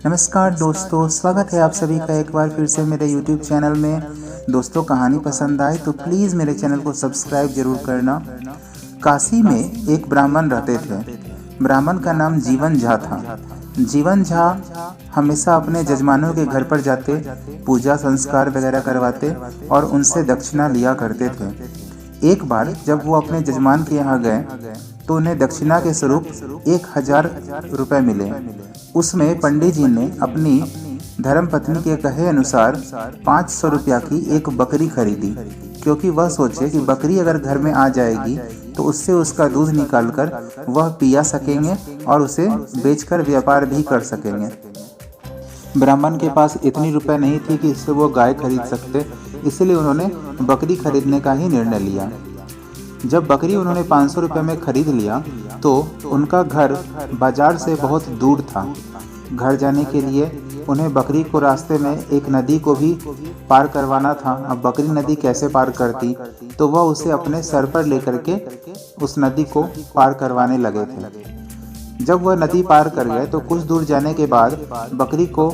नमस्कार दोस्तों, स्वागत है आप सभी का एक बार फिर से मेरे YouTube चैनल में। दोस्तों, कहानी पसंद आए तो प्लीज़ मेरे चैनल को सब्सक्राइब जरूर करना। काशी में एक ब्राह्मण रहते थे। ब्राह्मण का नाम जीवन झा था। जीवन झा हमेशा अपने जजमानों के घर पर जाते, पूजा संस्कार वगैरह करवाते और उनसे दक्षिणा लिया करते थे। एक बार जब वो अपने जजमान के यहाँ गए तो उन्हें दक्षिणा के स्वरूप 1000 रुपये मिले। उसमें पंडित जी ने अपनी धर्मपत्नी के कहे अनुसार 500 रुपया की एक बकरी खरीदी, क्योंकि वह सोचे कि बकरी अगर घर में आ जाएगी तो उससे उसका दूध निकालकर वह पिया सकेंगे और उसे बेचकर व्यापार भी कर सकेंगे। ब्राह्मण के पास इतनी रुपए नहीं थी कि इससे वो गाय खरीद सकते, इसलिए उन्होंने बकरी खरीदने का ही निर्णय लिया। जब बकरी उन्होंने 500 रुपये में खरीद लिया तो उनका घर बाजार से बहुत दूर था। घर जाने के लिए उन्हें बकरी को रास्ते में एक नदी को भी पार करवाना था। अब बकरी नदी कैसे पार करती, तो वह उसे अपने सर पर लेकर के उस नदी को पार करवाने लगे थे। जब वह नदी पार कर गए तो कुछ दूर जाने के बाद बकरी को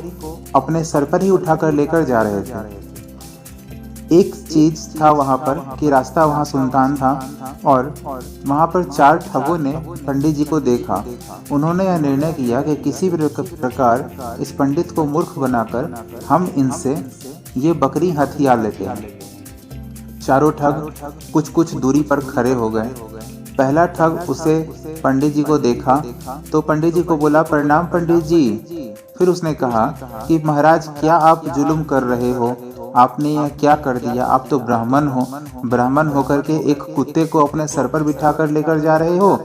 अपने सर पर ही उठाकर लेकर जा रहे थे। एक चीज था वहां पर कि रास्ता वहां सुनसान था और वहां पर 4 ठगों ने पंडित जी को देखा। उन्होंने यह निर्णय किया कि किसी भी प्रकार इस पंडित को मूर्ख बनाकर हम इनसे ये बकरी हथिया लेते हैं। चारों ठग कुछ कुछ दूरी पर खड़े हो गए। पहला ठग उसे पंडित जी को देखा तो पंडित जी को बोला, प्रणाम पंडित जी। फिर उसने कहा कि महाराज, क्या आप जुल्म कर रहे हो? आपने यह क्या कर दिया? आप तो ब्राह्मण हो, ब्राह्मण होकर के एक कुत्ते को अपने सर पर बिठाकर लेकर जा रहे हो।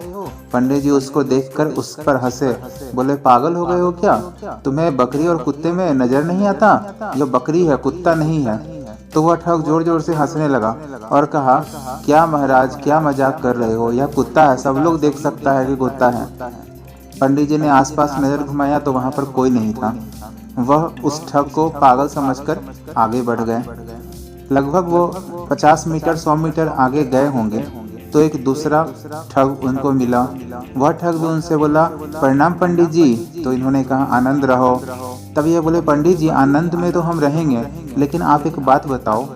पंडित जी उसको देखकर उस पर हंसे, बोले, पागल हो गए हो क्या? तुम्हें बकरी और कुत्ते में नजर नहीं आता? यह बकरी है, कुत्ता नहीं है। तो वह ठग जोर जोर से हंसने लगा और कहा, क्या महाराज, क्या मजाक कर रहे हो? यह कुत्ता है, सब लोग देख सकता है कि कुत्ता है। पंडित जी ने आसपास नजर घुमाया तो वहां पर कोई नहीं था। वह उस ठग को पागल समझकर आगे बढ़ गए। लगभग वो 50 मीटर 100 मीटर आगे गए होंगे तो एक दूसरा ठग उनको मिला। वह ठग भी उनसे बोला, प्रणाम पंडित जी। तो इन्होंने कहा, आनंद रहो। तब ये बोले, पंडित जी, आनंद में तो हम रहेंगे, लेकिन आप एक बात बताओ,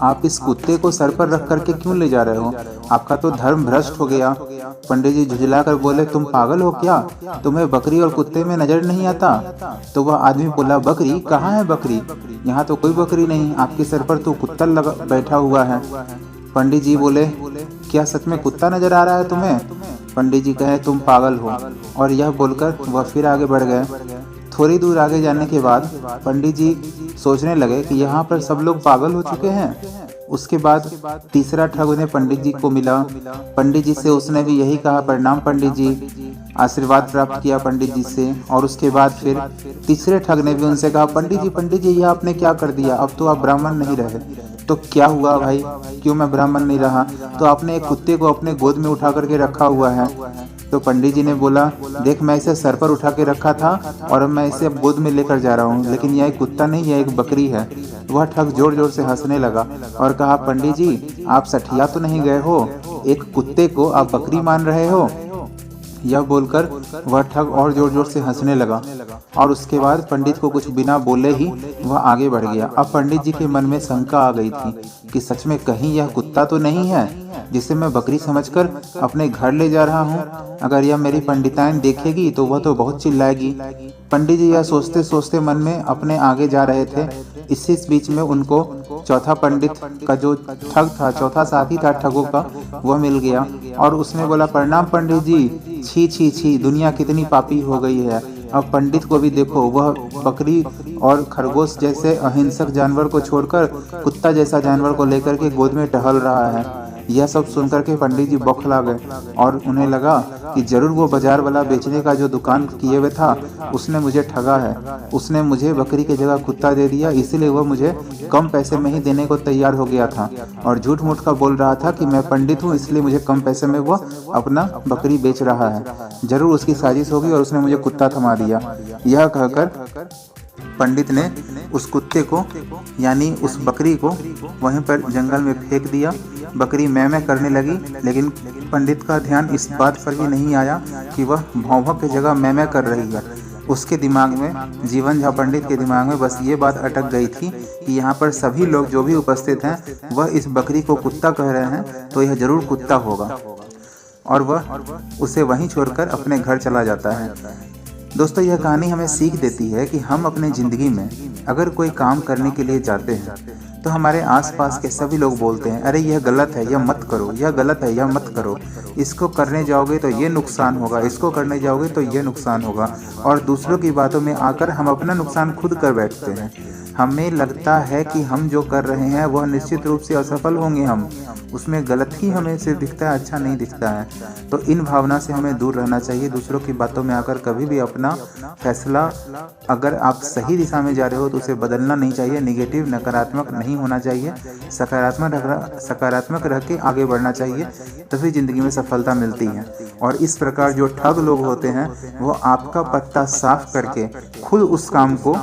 आप इस कुत्ते को सर पर रख करके क्यों ले जा रहे हो? आपका तो धर्म भ्रष्ट हो गया। पंडित जी झुझला कर बोले, तुम पागल हो क्या? तुम्हें बकरी और कुत्ते में नजर नहीं आता? तो वह आदमी बोला, बकरी? कहाँ है बकरी? यहाँ तो कोई बकरी नहीं, आपके सर पर तो कुत्ता बैठा हुआ है। पंडित जी बोले, क्या सच में कुत्ता नजर आ रहा है तुम्हें? पंडित जी कहे, तुम पागल हो। और यह बोलकर वह फिर आगे बढ़ गए। थोड़ी दूर आगे जाने के बाद पंडित जी सोचने लगे कि यहाँ पर सब लोग पागल हो चुके हैं। उसके बाद तीसरा ठग उन्हें पंडित जी को मिला। पंडित जी से उसने भी यही कहा, प्रणाम पंडित जी। आशीर्वाद प्राप्त किया पंडित जी से। और उसके बाद फिर तीसरे ठग ने भी उनसे कहा, पंडित जी, यह आपने क्या कर दिया? अब तो आप ब्राह्मण नहीं रहे। तो क्या हुआ भाई, क्यों मैं ब्राह्मण नहीं रहा? तो आपने एक कुत्ते को अपने गोद में उठा करके रखा हुआ है। तो पंडित जी ने बोला, देख, मैं इसे सर पर उठा के रखा था और मैं इसे अब गोद में लेकर जा रहा हूँ, लेकिन यह एक कुत्ता नहीं, यह एक बकरी है। वह ठग जोर जोर से हंसने लगा और कहा, पंडित जी, आप सठिया तो नहीं गए हो? एक कुत्ते को आप बकरी मान रहे हो? यह बोलकर वह ठग और जोर जोर से हंसने लगा और उसके बाद पंडित को कुछ बिना बोले ही वह आगे बढ़ गया। अब पंडित जी के मन में शंका आ गई थी कि सच में कहीं यह कुत्ता तो नहीं है जिसे मैं बकरी समझकर अपने घर ले जा रहा हूँ। अगर यह मेरी पंडिताइन देखेगी तो वह तो बहुत चिल्लाएगी। पंडित जी यह सोचते सोचते मन में अपने आगे जा रहे थे। इसी बीच में उनको चौथा पंडित का जो ठग था, चौथा साथी था ठगों का, वह मिल गया और उसने बोला, प्रणाम पंडित जी। छी छी छी, दुनिया कितनी पापी हो गई है। अब पंडित को भी देखो, वह बकरी और खरगोश जैसे अहिंसक जानवर को छोड़कर कुत्ता जैसा जानवर को लेकर के गोद में टहल रहा है। यह सब सुनकर के पंडित जी बौखला गए और उन्हें लगा कि जरूर वो बाजार वाला बेचने का जो दुकान किए हुए था उसने मुझे ठगा है। उसने मुझे बकरी की जगह कुत्ता दे दिया, इसीलिए वह मुझे कम पैसे में ही देने को तैयार हो गया था और झूठ मूठ का बोल रहा था कि मैं पंडित हूँ, इसलिए मुझे कम पैसे में वह अपना बकरी बेच रहा है। जरूर उसकी साजिश होगी और उसने मुझे कुत्ता थमा दिया। यह कहकर पंडित ने उस कुत्ते को यानी उस बकरी को वहीं पर जंगल में फेंक दिया। बकरी मैं करने लगी, लेकिन पंडित का ध्यान इस बात पर भी नहीं आया कि वह भौं-भौं की जगह मैं कर रही है। उसके दिमाग में, जीवन झा पंडित के दिमाग में बस ये बात अटक गई थी कि यहाँ पर सभी लोग जो भी उपस्थित हैं वह इस बकरी को कुत्ता कह रहे हैं, तो यह जरूर कुत्ता होगा, और वह उसे वहीं छोड़कर अपने घर चला जाता है। दोस्तों, यह कहानी हमें सीख देती है कि हम अपने ज़िंदगी में अगर कोई काम करने के लिए जाते हैं तो हमारे आसपास के सभी लोग बोलते हैं, अरे यह गलत है, यह मत करो, यह गलत है, यह मत करो, इसको करने जाओगे तो ये नुकसान होगा, इसको करने जाओगे तो ये नुकसान होगा, और दूसरों की बातों में आकर हम अपना नुकसान खुद कर बैठते हैं। हमें लगता है कि हम जो कर रहे हैं वह निश्चित रूप से असफल होंगे, हम उसमें गलत ही हमें सिर्फ दिखता है, अच्छा नहीं दिखता है। तो इन भावना से हमें दूर रहना चाहिए। दूसरों की बातों में आकर कभी भी अपना फैसला, अगर आप सही दिशा में जा रहे हो तो उसे बदलना नहीं चाहिए। नेगेटिव, नकारात्मक नहीं होना चाहिए, सकारात्मक रह के आगे बढ़ना चाहिए, तभी ज़िंदगी में सफलता मिलती है। और इस प्रकार जो ठग लोग होते हैं वो आपका पत्ता साफ करके खुद उस काम को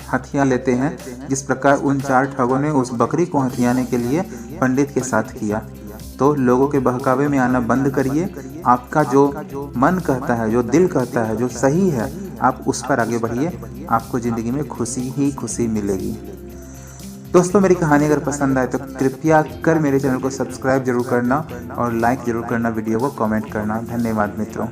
हथिया लेते हैं, जिस प्रकार उन 4 ठगों ने उस बकरी को हथियाने के लिए पंडित के साथ किया। तो लोगों के बहकावे में आना बंद करिए। आपका जो मन कहता है, जो दिल कहता है, जो सही है, आप उस पर आगे बढ़िए। आपको ज़िंदगी में खुशी ही खुशी मिलेगी। दोस्तों, मेरी कहानी अगर पसंद आए तो कृपया कर मेरे चैनल को सब्सक्राइब जरूर करना और लाइक जरूर करना, वीडियो को कमेंट करना। धन्यवाद मित्रों।